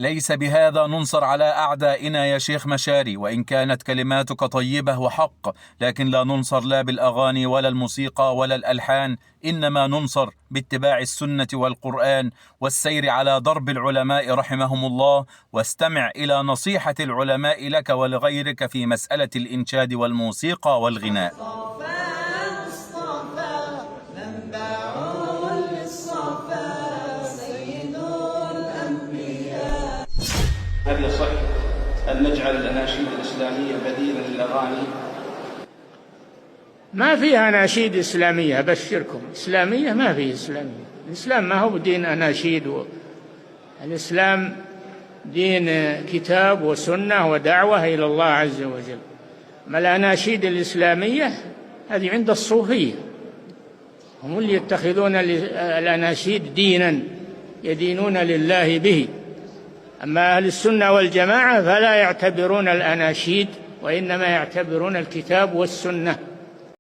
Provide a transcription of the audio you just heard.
ليس بهذا ننصر على أعدائنا يا شيخ مشاري، وإن كانت كلماتك طيبة وحق، لكن لا ننصر لا بالأغاني ولا الموسيقى ولا الألحان، إنما ننصر باتباع السنة والقرآن والسير على درب العلماء رحمهم الله، واستمع إلى نصيحة العلماء لك ولغيرك في مسألة الإنشاد والموسيقى والغناء. هل يصح أن نجعل الأناشيد الإسلامية بديلا للأغاني؟ ما فيها أناشيد إسلامية، أبشركم، إسلامية ما فيه إسلامية. الإسلام ما هو دين أناشيد، الإسلام دين كتاب وسنة ودعوة إلى الله عز وجل. ما الأناشيد الإسلامية هذه عند الصوفية، هم اللي يتخذون الأناشيد دينا يدينون لله به. أما أهل السنة والجماعة فلا يعتبرون الأناشيد، وإنما يعتبرون الكتاب والسنة.